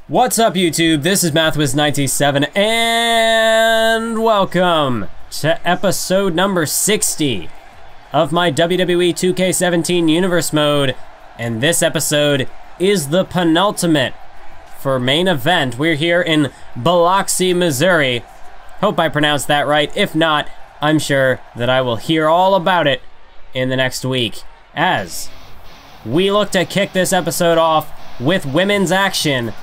What's up, YouTube? This is MathWiz97 and welcome to episode number 60 of my WWE 2K17 Universe Mode. And this episode is the penultimate for main event. We're here in Biloxi, Missouri. Hope I pronounced that right. If not, I'm sure that I will hear all about it in the next week, as we look to kick this episode off with women's action.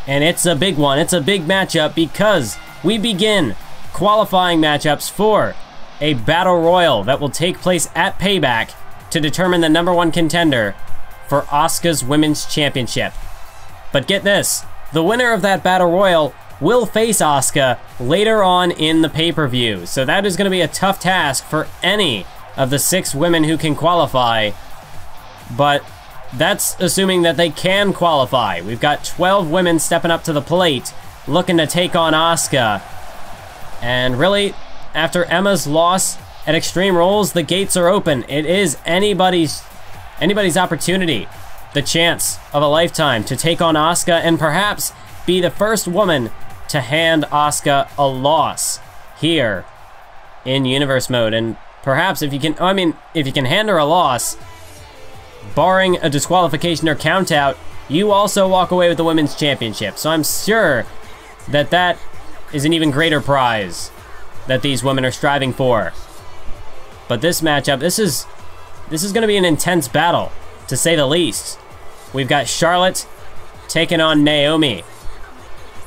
And it's a big one. It's a big matchup because we begin qualifying matchups for a battle royal that will take place at Payback to determine the #1 contender for Asuka's Women's Championship. But get this, the winner of that battle royal will face Asuka later on in the pay-per-view. So that is going to be a tough task for any of the 6 women who can qualify. But that's assuming that they can qualify. We've got 12 women stepping up to the plate, looking to take on Asuka. And really, after Emma's loss at Extreme Rules, the gates are open. It is anybody's opportunity, the chance of a lifetime to take on Asuka and perhaps be the first woman to hand Asuka a loss here in Universe Mode. And perhaps if you can, if you can hand her a loss, barring a disqualification or countout, you also walk away with the Women's Championship. So I'm sure that that is an even greater prize that these women are striving for. But this matchup, this is going to be an intense battle, to say the least. We've got Charlotte taking on Naomi.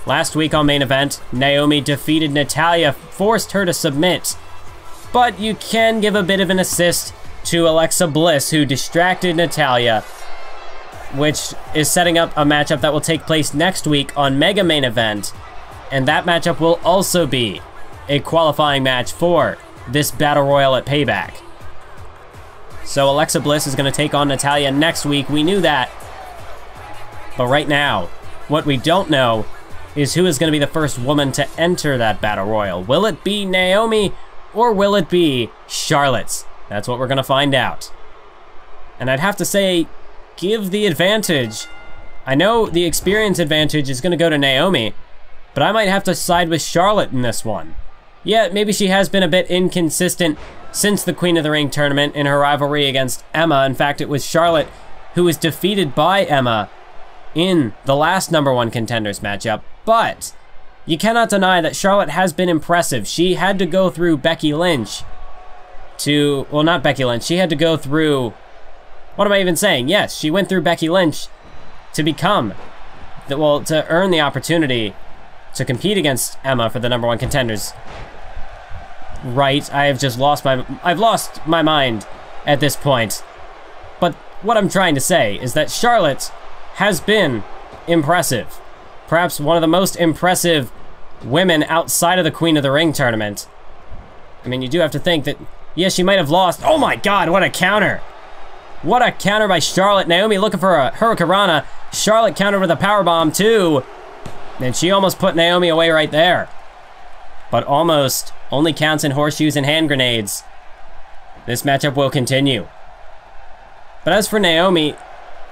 Last week on main event, Naomi defeated Natalya, forced her to submit. But you can give a bit of an assist to Alexa Bliss, who distracted Natalya, which is setting up a matchup that will take place next week on Mega Main Event. And that matchup will also be a qualifying match for this Battle Royal at Payback. So Alexa Bliss is going to take on Natalya next week. We knew that. But right now, what we don't know is who is going to be the first woman to enter that Battle Royal. Will it be Naomi or will it be Charlotte? That's what we're gonna find out. And I'd have to say, give the advantage. I know the experience advantage is gonna go to Naomi, but I might have to side with Charlotte in this one. Yeah, maybe she has been a bit inconsistent since the Queen of the Ring tournament in her rivalry against Emma. In fact, it was Charlotte who was defeated by Emma in the last #1 contenders matchup. But you cannot deny that Charlotte has been impressive. She had to go through Becky Lynch well, not Becky Lynch. She had to go through, what am I even saying? Yes, she went through Becky Lynch to become, to earn the opportunity to compete against Emma for the #1 contenders. Right, I've lost my mind at this point. But what I'm trying to say is that Charlotte has been impressive. Perhaps one of the most impressive women outside of the Queen of the Ring tournament. I mean, you do have to think that, yes, she might have lost. Oh my God, what a counter. What a counter by Charlotte. Naomi looking for a Hurricanrana. Charlotte countered with a powerbomb too. And she almost put Naomi away right there. But almost only counts in horseshoes and hand grenades. This matchup will continue. But as for Naomi,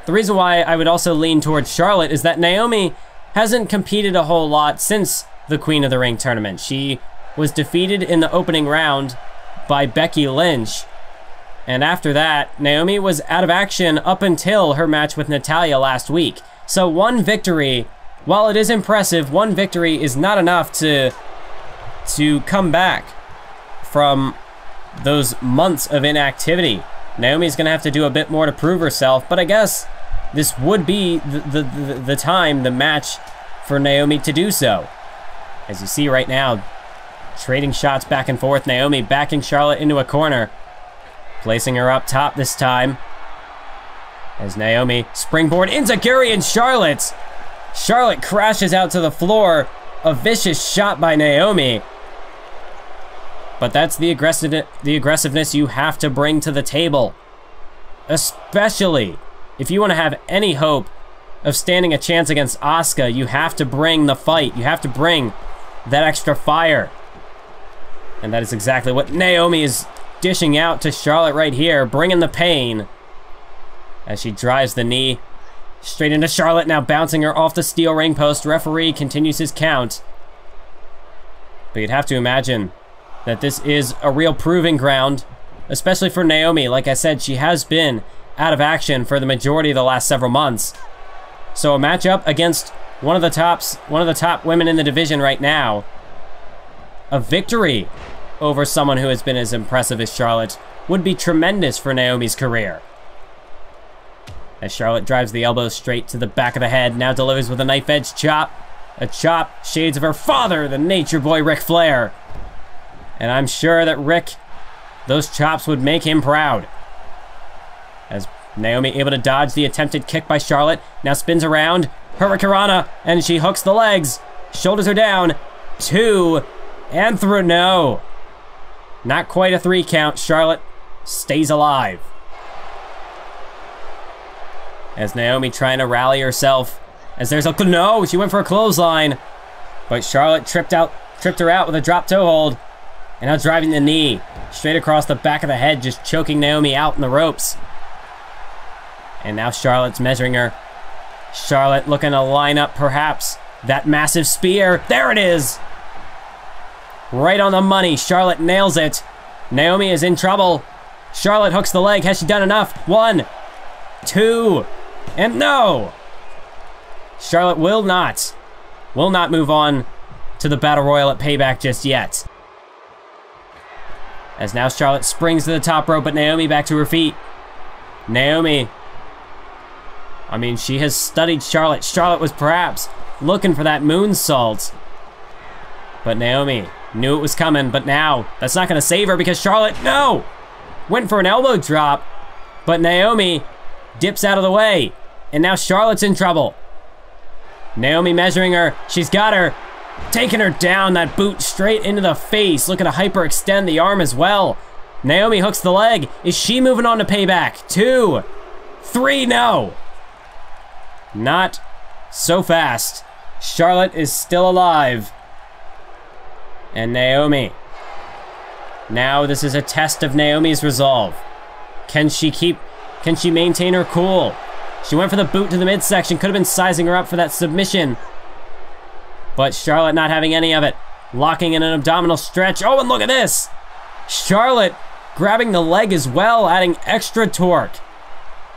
the reason why I would also lean towards Charlotte is that Naomi hasn't competed a whole lot since the Queen of the Ring tournament. She was defeated in the opening round by Becky Lynch. And after that, Naomi was out of action up until her match with Natalya last week. So one victory, while it is impressive, one victory is not enough to come back from those months of inactivity. Naomi's gonna have to do a bit more to prove herself, but I guess this would be the time, the match for Naomi to do so. As you see right now, trading shots back and forth. Naomi backing Charlotte into a corner, placing her up top this time. As Naomi springboard enziguri and Charlotte crashes out to the floor. A vicious shot by Naomi. But that's the aggressiveness you have to bring to the table, especially if you want to have any hope of standing a chance against Asuka. You have to bring the fight. You have to bring that extra fire. And that is exactly what Naomi is dishing out to Charlotte right here, bringing the pain as she drives the knee Straight into Charlotte, now bouncing her off the steel ring post. Referee continues his count. But you'd have to imagine that this is a real proving ground, especially for Naomi. Like I said, she has been out of action for the majority of the last several months. So a matchup against one of the top women in the division right now. A victory over someone who has been as impressive as Charlotte would be tremendous for Naomi's career. As Charlotte drives the elbow straight to the back of the head, now delivers with a knife-edge chop. A chop, shades of her father, the Nature Boy Ric Flair. And I'm sure that Rick, those chops would make him proud. As Naomi able to dodge the attempted kick by Charlotte, now spins around, Hurricanrana, and she hooks the legs. Shoulders are down, 2, and through, no. Not quite a 3 count, Charlotte stays alive. As Naomi trying to rally herself, as there's a, no, she went for a clothesline, but Charlotte tripped her out with a drop toe hold, and now driving the knee straight across the back of the head, just choking Naomi out in the ropes. And now Charlotte's measuring her. Charlotte looking to line up perhaps that massive spear. There it is! Right on the money, Charlotte nails it. Naomi is in trouble. Charlotte hooks the leg, has she done enough? 1, 2, and no! Charlotte will not move on to the Battle Royal at Payback just yet. As now Charlotte springs to the top rope, but Naomi back to her feet. Naomi, I mean, she has studied Charlotte. Charlotte was perhaps looking for that moonsault. But Naomi knew it was coming, but now that's not gonna save her because Charlotte, no! Went for an elbow drop, but Naomi dips out of the way. And now Charlotte's in trouble. Naomi measuring her, she's got her, taking her down, that boot straight into the face, looking to hyperextend the arm as well. Naomi hooks the leg, is she moving on to Payback? 2, 3, no. Not so fast. Charlotte is still alive. And Naomi, now this is a test of Naomi's resolve. Can she maintain her cool? She went for the boot to the midsection, could have been sizing her up for that submission. But Charlotte not having any of it. Locking in an abdominal stretch. Oh, and look at this! Charlotte grabbing the leg as well, adding extra torque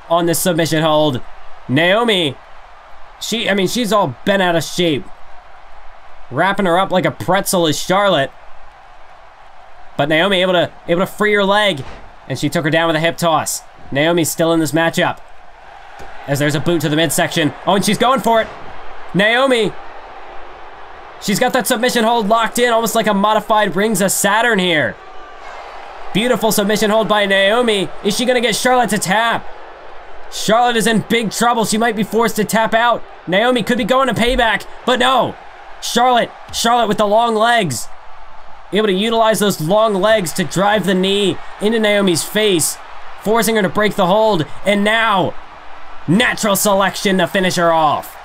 on this submission hold. Naomi, she's all bent out of shape. Wrapping her up like a pretzel is Charlotte. But Naomi able to free her leg, and she took her down with a hip toss. Naomi's still in this matchup. As there's a boot to the midsection. Oh, and she's going for it. Naomi, she's got that submission hold locked in, almost like a modified Rings of Saturn here. Beautiful submission hold by Naomi. Is she gonna get Charlotte to tap? Charlotte is in big trouble. She might be forced to tap out. Naomi could be going to Payback, but no. Charlotte with the long legs. Able to utilize those long legs to drive the knee into Naomi's face, forcing her to break the hold, and now, natural selection to finish her off.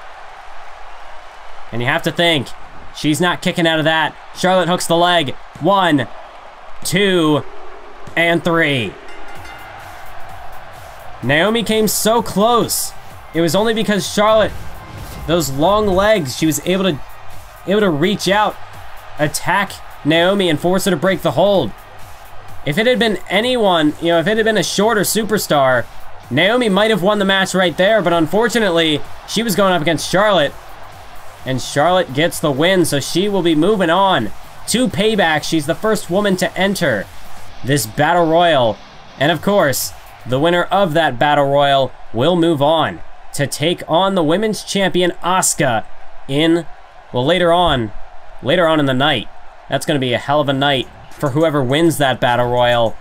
And you have to think, she's not kicking out of that. Charlotte hooks the leg. 1, 2, and 3. Naomi came so close. It was only because Charlotte, those long legs, she was able to reach out, attack Naomi, and force her to break the hold. If it had been anyone, if it had been a shorter superstar, Naomi might have won the match right there, but unfortunately, she was going up against Charlotte, and Charlotte gets the win, so she will be moving on to Payback. She's the first woman to enter this Battle Royal, and of course, the winner of that Battle Royal will move on to take on the women's champion Asuka later on in the night. That's going to be a hell of a night for whoever wins that Battle Royal.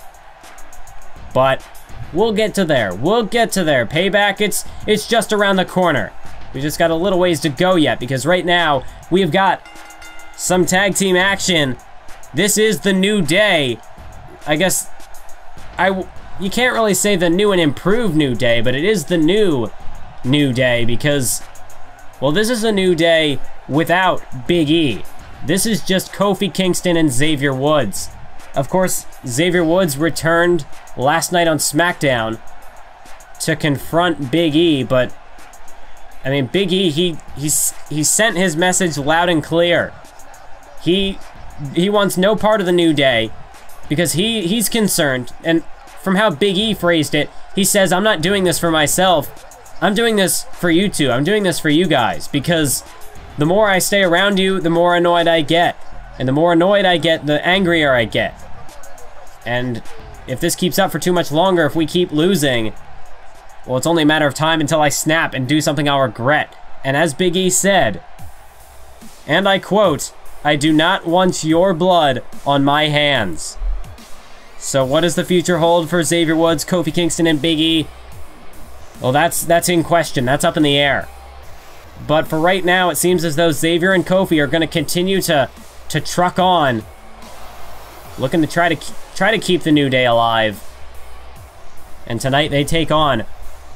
But we'll get to there. Payback, it's just around the corner. We just got a little ways to go yet, because right now we've got some tag team action. This is the New Day. I guess you can't really say the new and improved New Day, but it is the New Day because, well, this is a New Day without Big E. This is just Kofi Kingston and Xavier Woods. Of course, Xavier Woods returned last night on SmackDown to confront Big E, but I mean, Big E, he sent his message loud and clear. He wants no part of the New Day because he's concerned. And from how Big E phrased it, he says, I'm not doing this for myself. I'm doing this for you two. I'm doing this for you guys because the more I stay around you, the more annoyed I get. And the more annoyed I get, the angrier I get. And if this keeps up for too much longer, if we keep losing, well, it's only a matter of time until I snap and do something I'll regret. And as Big E said, and I quote, I do not want your blood on my hands. So what does the future hold for Xavier Woods, Kofi Kingston, and Big E? Well, that's in question. That's up in the air. But for right now, it seems as though Xavier and Kofi are going to continue to truck on, looking to try to keep the New Day alive. And tonight they take on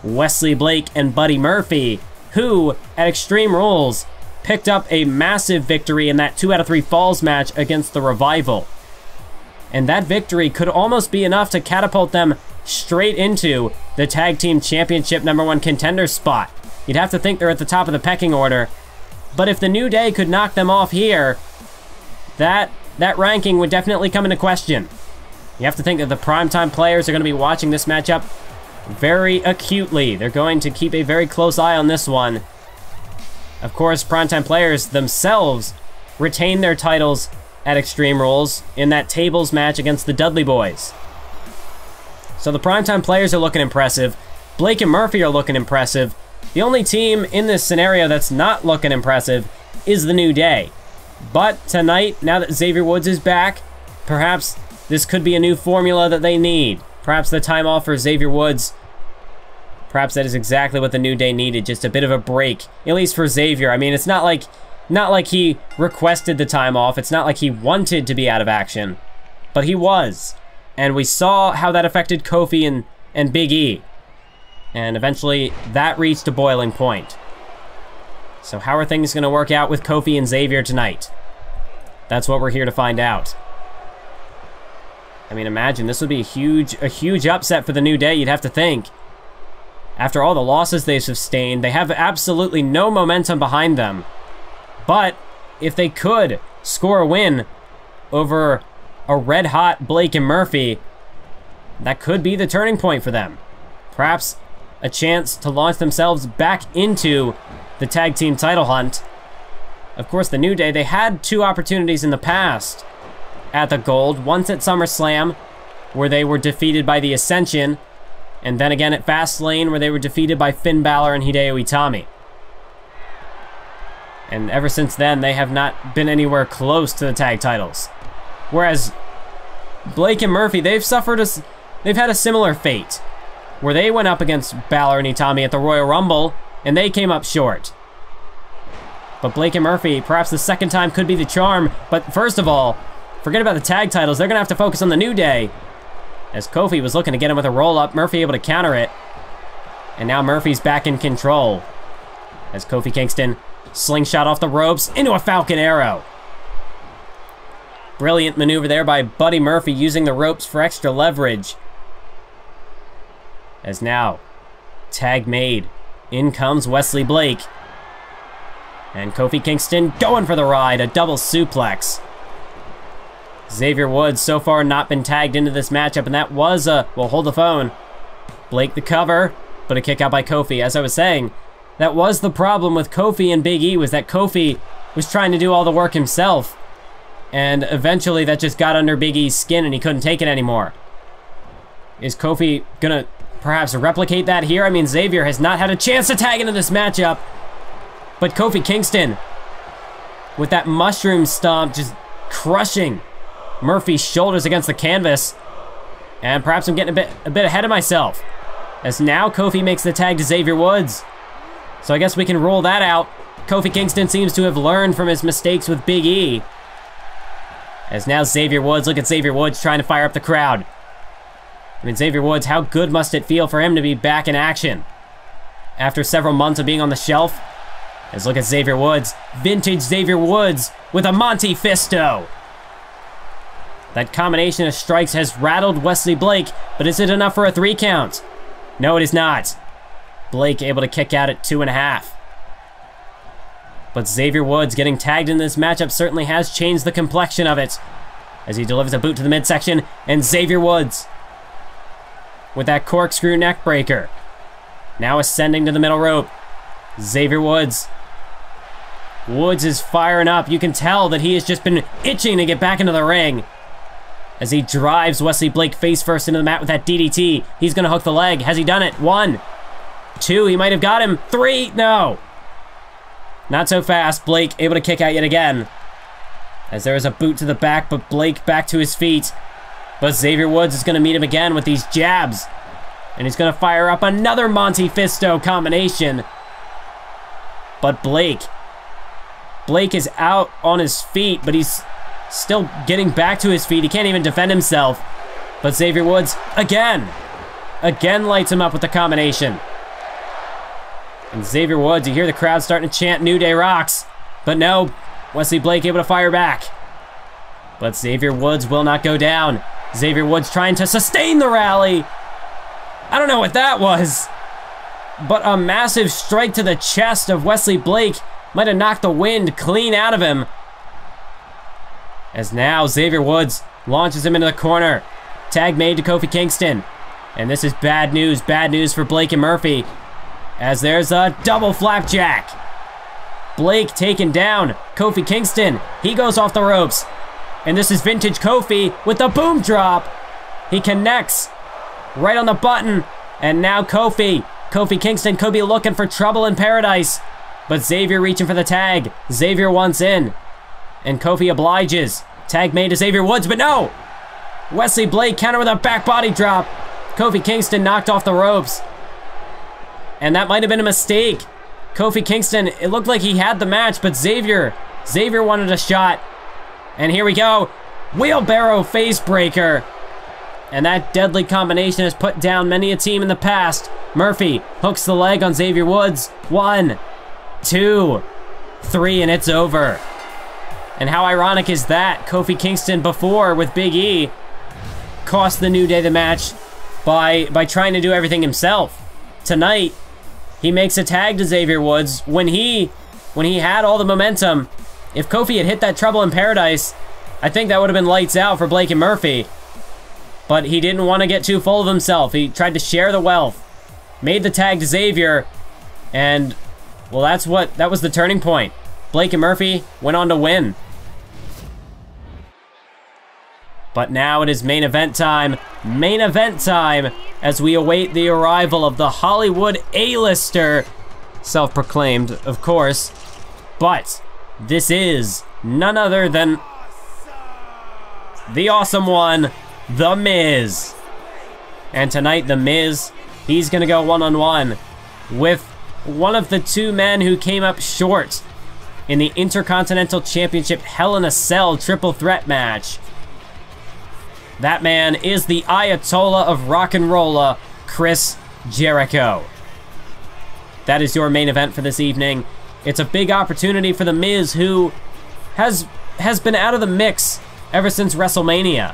Wesley Blake and Buddy Murphy, who at Extreme Rules picked up a massive victory in that 2 out of 3 falls match against the Revival. And that victory could almost be enough to catapult them straight into the Tag Team Championship #1 contender spot. You'd have to think they're at the top of the pecking order. But if the New Day could knock them off here, that ranking would definitely come into question. You have to think that the primetime players are going to be watching this matchup very acutely. They're going to keep a very close eye on this one. Of course, primetime players themselves retain their titles at Extreme Rules in that tables match against the Dudley Boys. So the primetime players are looking impressive. Blake and Murphy are looking impressive. The only team in this scenario that's not looking impressive is the New Day. But tonight, now that Xavier Woods is back, perhaps this could be a new formula that they need. Perhaps the time off for Xavier Woods, perhaps that is exactly what the New Day needed, just a bit of a break, at least for Xavier. I mean, it's not like he requested the time off. It's not like he wanted to be out of action, but he was. And we saw how that affected Kofi and Big E. And eventually, that reached a boiling point. So how are things going to work out with Kofi and Xavier tonight? That's what we're here to find out. I mean, imagine, this would be a huge upset for the New Day, you'd have to think. After all the losses they've sustained, they have absolutely no momentum behind them. But if they could score a win over a red-hot Blake and Murphy, that could be the turning point for them. Perhaps a chance to launch themselves back into the tag team title hunt. Of course, the New Day, they had 2 opportunities in the past at the Gold. Once at SummerSlam, where they were defeated by the Ascension, and then again at Fastlane, where they were defeated by Finn Balor and Hideo Itami. And ever since then, they have not been anywhere close to the tag titles. Whereas Blake and Murphy, they've had a similar fate, where they went up against Balor and Itami at the Royal Rumble, and they came up short. But Blake and Murphy, perhaps the second time could be the charm. But first of all, forget about the tag titles. They're going to have to focus on the New Day. As Kofi was looking to get him with a roll-up, Murphy able to counter it. And now Murphy's back in control. As Kofi Kingston slingshot off the ropes into a Falcon Arrow. Brilliant maneuver there by Buddy Murphy, using the ropes for extra leverage. As now, tag made. In comes Wesley Blake. And Kofi Kingston going for the ride, a double suplex. Xavier Woods so far not been tagged into this matchup, and that was well, hold the phone. Blake the cover, but a kick out by Kofi. As I was saying, that was the problem with Kofi and Big E, was that Kofi was trying to do all the work himself. And eventually that just got under Big E's skin and he couldn't take it anymore. Is Kofi gonna perhaps replicate that here? I mean, Xavier has not had a chance to tag into this matchup. But Kofi Kingston, with that mushroom stomp, just crushing Murphy's shoulders against the canvas. And perhaps I'm getting a bit ahead of myself, as now Kofi makes the tag to Xavier Woods. So I guess we can rule that out. Kofi Kingston seems to have learned from his mistakes with Big E. As now Xavier Woods, look at Xavier Woods trying to fire up the crowd. I mean, Xavier Woods, how good must it feel for him to be back in action after several months of being on the shelf? As look at Xavier Woods, vintage Xavier Woods with a Monte Fisto. That combination of strikes has rattled Wesley Blake, but is it enough for a 3 count? No, it is not. Blake able to kick out at 2.5. But Xavier Woods getting tagged in this matchup certainly has changed the complexion of it, as he delivers a boot to the midsection, and Xavier Woods with that corkscrew neck breaker. Now ascending to the middle rope. Xavier Woods. Woods is firing up. You can tell that he has just been itching to get back into the ring, as he drives Wesley Blake face first into the mat with that DDT. He's gonna hook the leg. Has he done it? 1, 2, he might have got him. 3, no. Not so fast. Blake able to kick out yet again, as there is a boot to the back, but Blake back to his feet. But Xavier Woods is gonna meet him again with these jabs, and he's gonna fire up another Monte Fisto combination. But Blake is out on his feet, but he's still getting back to his feet. He can't even defend himself. But Xavier Woods, again lights him up with the combination. And Xavier Woods, you hear the crowd starting to chant New Day rocks. But no, Wesley Blake able to fire back. But Xavier Woods will not go down. Xavier Woods trying to sustain the rally. I don't know what that was, but a massive strike to the chest of Wesley Blake might have knocked the wind clean out of him. As now Xavier Woods launches him into the corner. Tag made to Kofi Kingston. And this is bad news for Blake and Murphy, as there's a double flapjack. Blake taken down. Kofi Kingston, he goes off the ropes. And this is vintage Kofi with the boom drop. He connects right on the button. And now Kofi Kingston could be looking for trouble in paradise. But Xavier reaching for the tag. Xavier wants in, and Kofi obliges. Tag made to Xavier Woods, but no! Wesley Blake counter with a back body drop. Kofi Kingston knocked off the ropes, and that might have been a mistake. Kofi Kingston, it looked like he had the match, but Xavier wanted a shot. And here we go. Wheelbarrow face breaker. And that deadly combination has put down many a team in the past. Murphy hooks the leg on Xavier Woods. 1, 2, 3, and it's over. And how ironic is that? Kofi Kingston before with Big E cost the New Day the match by trying to do everything himself. Tonight, he makes a tag to Xavier Woods when he had all the momentum. If Kofi had hit that Trouble in Paradise, I think that would have been lights out for Blake and Murphy. But he didn't want to get too full of himself. He tried to share the wealth. Made the tag to Xavier, and well, that was the turning point. Blake and Murphy went on to win. But now it is main event time. Main event time, as we await the arrival of the Hollywood A-lister. Self-proclaimed, of course. But this is none other than the awesome one, The Miz. And tonight, The Miz, he's gonna go one-on-one with one of the two men who came up short in the Intercontinental Championship Hell in a Cell triple threat match. That man is the Ayatollah of Rock and Rolla, Chris Jericho. That is your main event for this evening. It's a big opportunity for The Miz, who has been out of the mix ever since WrestleMania.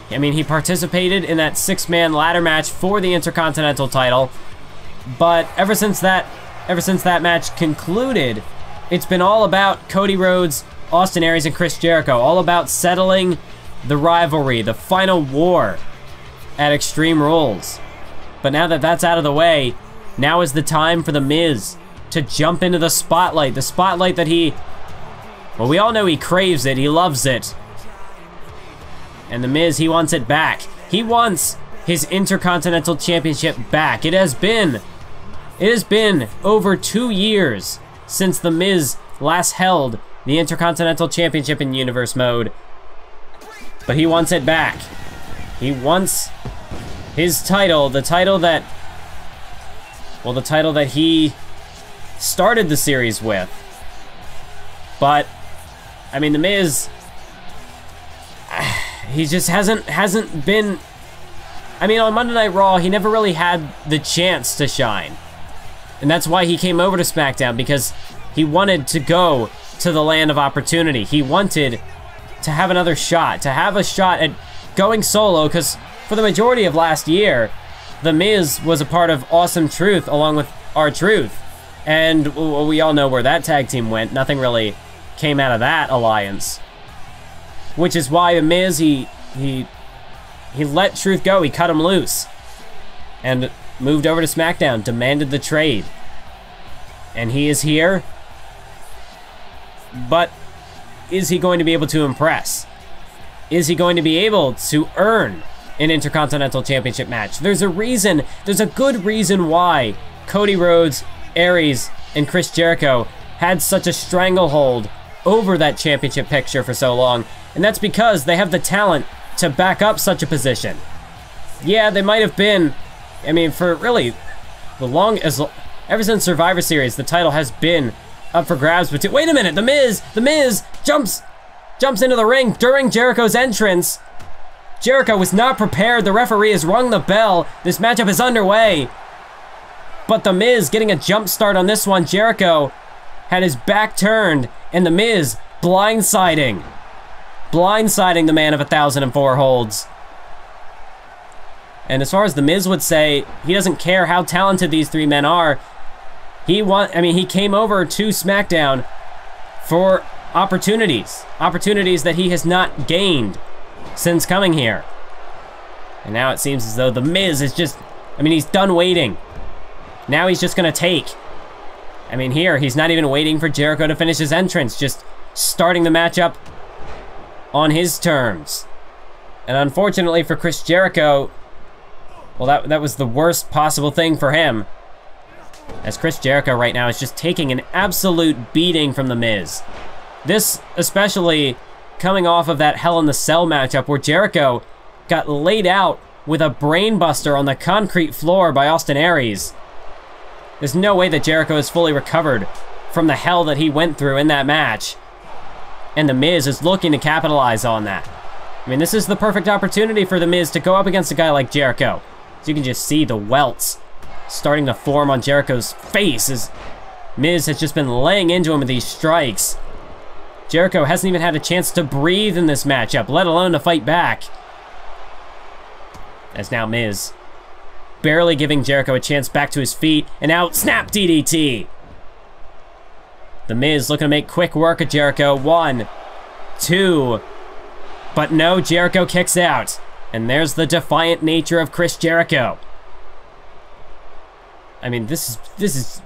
I mean, he participated in that 6-man ladder match for the Intercontinental title, but ever since that match concluded, it's been all about Cody Rhodes, Austin Aries, and Chris Jericho, all about settling the rivalry, the final war at Extreme Rules. But now that that's out of the way, now is the time for The Miz to jump into the spotlight that he, well, we all know he craves it, he loves it. And The Miz, he wants it back. He wants his Intercontinental Championship back. It has been over 2 years since The Miz last held the Intercontinental Championship in Universe Mode. But he wants it back. He wants his title, the title that he started the series with. But I mean, The Miz, he just hasn't been, I mean, on Monday Night Raw, he never really had the chance to shine. And that's why he came over to SmackDown, because he wanted to go to the land of opportunity. He wanted to have another shot, to have a shot at going solo, because for the majority of last year, The Miz was a part of Awesome Truth along with R-Truth. And we all know where that tag team went. Nothing really came out of that alliance. Which is why The Miz, he let Truth go. He cut him loose. And moved over to SmackDown, demanded the trade. And he is here. But is he going to be able to impress? Is he going to be able to earn an Intercontinental Championship match? There's a reason, there's a good reason why Cody Rhodes, Aries, and Chris Jericho had such a stranglehold over that championship picture for so long, and that's because they have the talent to back up such a position. Yeah, they might have been, I mean, for really ever since Survivor Series, the title has been up for grabs. But wait a minute, The Miz jumps into the ring during Jericho's entrance. Jericho was not prepared. The referee has rung the bell. This matchup is underway. But The Miz getting a jump start on this one. Jericho had his back turned, and The Miz blindsiding the man of 1,004 holds. And as far as The Miz would say, he doesn't care how talented these three men are. He came over to SmackDown for opportunities that he has not gained since coming here. And now it seems as though The Miz is just, he's done waiting. Now he's just gonna take. Here, he's not even waiting for Jericho to finish his entrance, just starting the matchup on his terms. And unfortunately for Chris Jericho, well, that was the worst possible thing for him. As Chris Jericho right now is just taking an absolute beating from The Miz. This especially coming off of that Hell in the Cell matchup where Jericho got laid out with a brainbuster on the concrete floor by Austin Aries. There's no way that Jericho is fully recovered from the hell that he went through in that match. And The Miz is looking to capitalize on that. This is the perfect opportunity for The Miz to go up against a guy like Jericho. So you can just see the welts starting to form on Jericho's face as Miz has just been laying into him with these strikes. Jericho hasn't even had a chance to breathe in this matchup, let alone to fight back. As now Miz barely giving Jericho a chance back to his feet, and now snap DDT. The Miz looking to make quick work of Jericho. 1, 2, but no, Jericho kicks out. And there's the defiant nature of Chris Jericho. This is,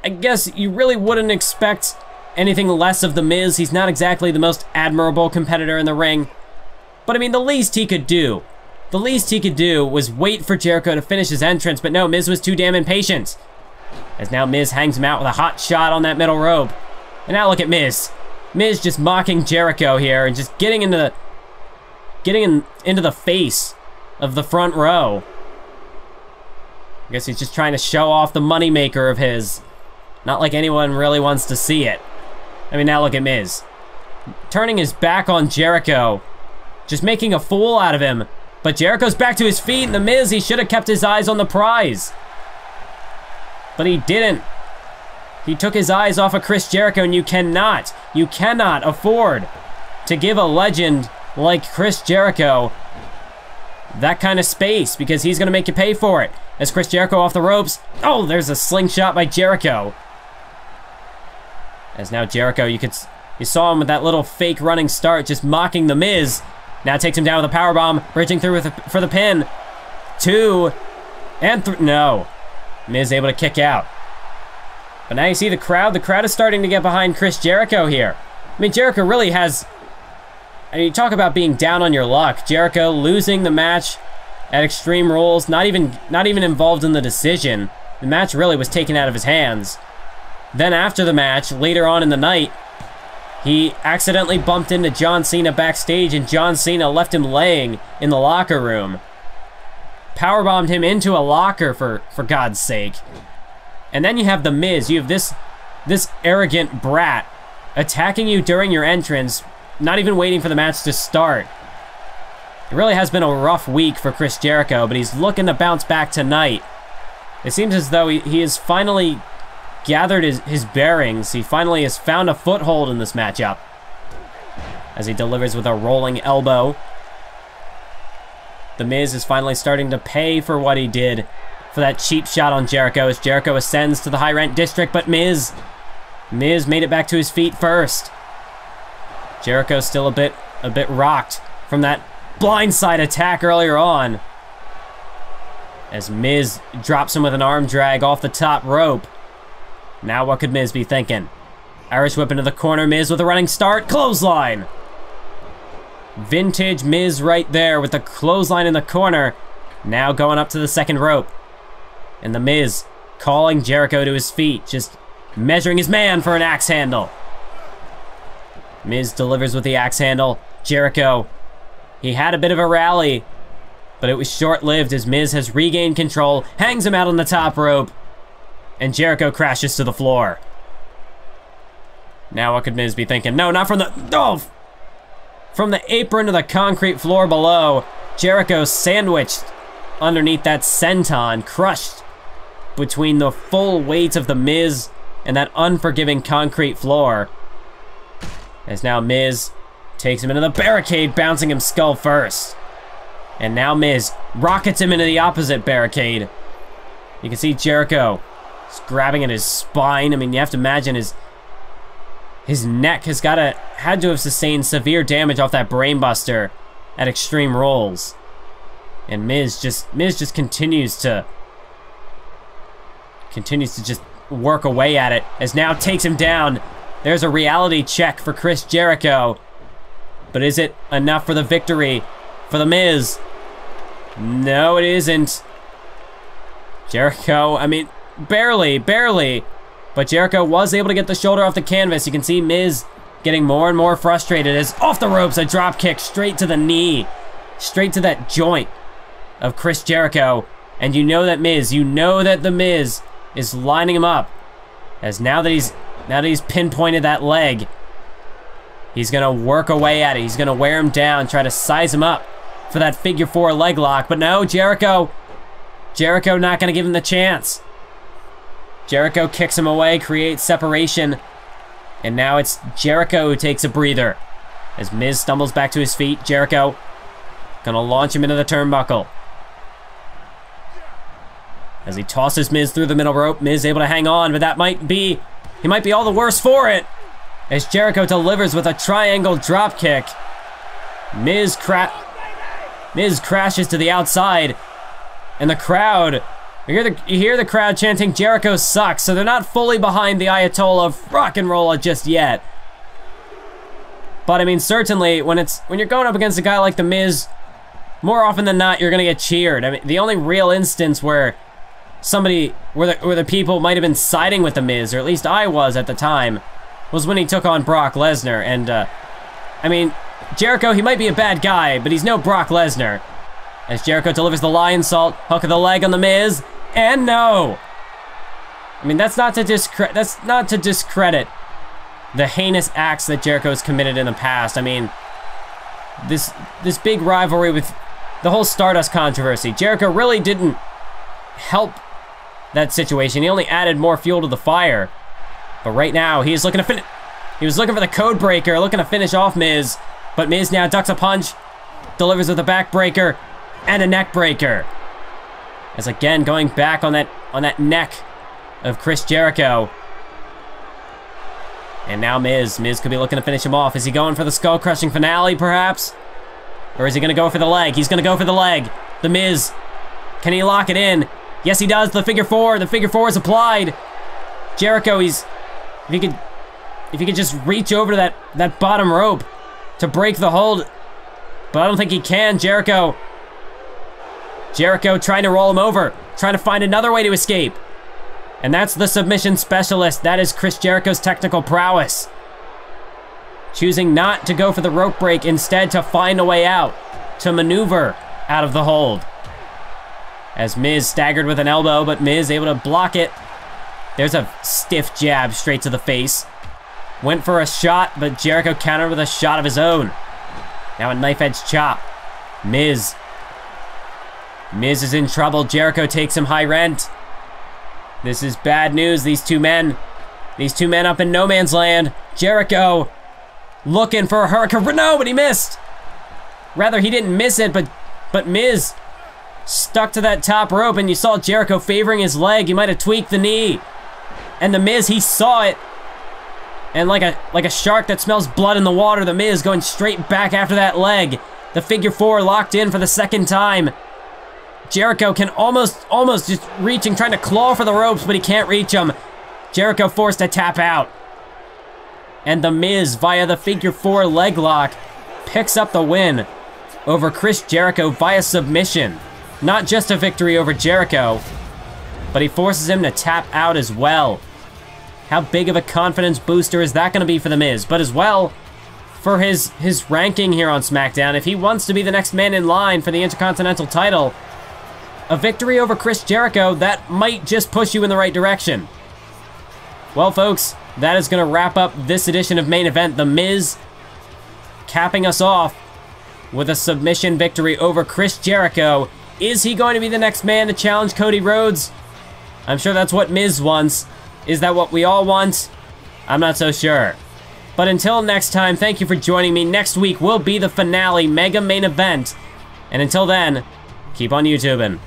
I guess you really wouldn't expect anything less of The Miz. He's not exactly the most admirable competitor in the ring. But the least he could do was wait for Jericho to finish his entrance, but no, Miz was too damn impatient. As now Miz hangs him out with a hot shot on that middle rope. And now look at Miz. Miz just mocking Jericho here and just getting into the face of the front row. I guess he's just trying to show off the moneymaker of his. Not like anyone really wants to see it. Now look at Miz. Turning his back on Jericho. Just making a fool out of him. But Jericho's back to his feet, and The Miz, he should have kept his eyes on the prize. But he didn't. He took his eyes off of Chris Jericho, and you cannot afford to give a legend like Chris Jericho that kind of space, because he's going to make you pay for it. As Chris Jericho off the ropes. Oh, there's a slingshot by Jericho. As now Jericho, you saw him with that little fake running start, just mocking The Miz. Now takes him down with a powerbomb, bridging through for the pin. 2, and 3, no. Miz able to kick out. But now you see the crowd is starting to get behind Chris Jericho here. Jericho really has, you talk about being down on your luck. Jericho losing the match at Extreme Rules, not even involved in the decision. The match really was taken out of his hands. Then after the match, later on in the night, he accidentally bumped into John Cena backstage, and John Cena left him laying in the locker room. Powerbombed him into a locker, for God's sake. And then you have The Miz. You have this arrogant brat attacking you during your entrance, not even waiting for the match to start. It really has been a rough week for Chris Jericho, but he's looking to bounce back tonight. It seems as though he has finally gathered his bearings. He finally has found a foothold in this matchup. As he delivers with a rolling elbow. The Miz is finally starting to pay for what he did for that cheap shot on Jericho as Jericho ascends to the high rent district, but Miz made it back to his feet first. Jericho's still a bit rocked from that blindside attack earlier on, as Miz drops him with an arm drag off the top rope. Now what could Miz be thinking? Irish whip into the corner, Miz with a running start, clothesline. Vintage Miz right there with the clothesline in the corner. Now going up to the second rope. And the Miz calling Jericho to his feet, just measuring his man for an axe handle. Miz delivers with the axe handle. Jericho, he had a bit of a rally, but it was short-lived as Miz has regained control, hangs him out on the top rope, and Jericho crashes to the floor. Now what could Miz be thinking? No, not from the... Oh! From the apron to the concrete floor below, Jericho sandwiched underneath that senton, crushed between the full weight of the Miz and that unforgiving concrete floor. As now Miz takes him into the barricade, bouncing him skull first. And now Miz rockets him into the opposite barricade. You can see Jericho is grabbing at his spine. I mean, you have to imagine his neck has had to have sustained severe damage off that brainbuster at Extreme Rolls. And Miz just continues to just work away at it, as now takes him down. There's a reality check for Chris Jericho. But is it enough for the victory for the Miz? No, it isn't. Jericho, I mean, barely. But Jericho was able to get the shoulder off the canvas. You can see Miz getting more and more frustrated as off the ropes, a drop kick straight to the knee. Straight to that joint of Chris Jericho. And you know that the Miz is lining him up. As now that he's pinpointed that leg, he's gonna work away at it. He's gonna wear him down, try to size him up for that figure 4 leg lock. But no, Jericho not gonna give him the chance. Jericho kicks him away, creates separation. And now it's Jericho who takes a breather. As Miz stumbles back to his feet, Jericho gonna launch him into the turnbuckle. As he tosses Miz through the middle rope, Miz able to hang on, but he might be all the worse for it. As Jericho delivers with a triangle drop kick. Miz crashes to the outside, and the crowd, you hear the crowd chanting Jericho sucks, so they're not fully behind the Ayatollah of rock and roll just yet. But I mean, certainly when you're going up against a guy like the Miz, more often than not you're gonna get cheered. I mean, the only real instance where the people might have been siding with the Miz, or at least I was at the time, was when he took on Brock Lesnar. And I mean, Jericho, he might be a bad guy, but he's no Brock Lesnar. As Jericho delivers the lion salt, hook of the leg on the Miz, and no. I mean, that's not to discredit the heinous acts that Jericho's committed in the past. I mean, this big rivalry with the whole Stardust controversy, Jericho really didn't help that situation. He only added more fuel to the fire. But right now, he was looking for the code breaker, looking to finish off Miz. But Miz now ducks a punch, delivers with a back breaker and a neck breaker. As again, going back on that neck of Chris Jericho. And now Miz could be looking to finish him off. Is he going for the skull-crushing finale, perhaps? Or is he gonna go for the leg? He's gonna go for the leg. The Miz, can he lock it in? Yes, he does. The figure 4 is applied. Jericho, if he could just reach over to that bottom rope to break the hold, but I don't think he can. Jericho trying to roll him over, trying to find another way to escape. And that's the submission specialist. That is Chris Jericho's technical prowess. Choosing not to go for the rope break, instead to find a way out, to maneuver out of the hold. As Miz staggered with an elbow, but Miz able to block it. There's a stiff jab straight to the face. Went for a shot, but Jericho countered with a shot of his own. Now a knife edge chop. Miz is in trouble. Jericho takes him high rent. This is bad news. These two men up in no man's land. Jericho looking for a hurricane. No, but he missed. Rather, he didn't miss it, but Miz stuck to that top rope, and you saw Jericho favoring his leg. He might have tweaked the knee. And The Miz, he saw it. And like a shark that smells blood in the water, The Miz going straight back after that leg. The figure 4 locked in for the second time. Jericho can almost just reaching, trying to claw for the ropes, but he can't reach them. Jericho forced to tap out. And The Miz, via the figure 4 leg lock, picks up the win over Chris Jericho via submission. Not just a victory over Jericho, but he forces him to tap out as well. How big of a confidence booster is that going to be for The Miz? But as well, for his ranking here on SmackDown, if he wants to be the next man in line for the Intercontinental title, a victory over Chris Jericho, that might just push you in the right direction. Well, folks, that is going to wrap up this edition of Main Event. The Miz capping us off with a submission victory over Chris Jericho. Is he going to be the next man to challenge Cody Rhodes? I'm sure that's what Miz wants. Is that what we all want? I'm not so sure. But until next time, thank you for joining me. Next week will be the finale, Mega Main Event. And until then, keep on YouTubing.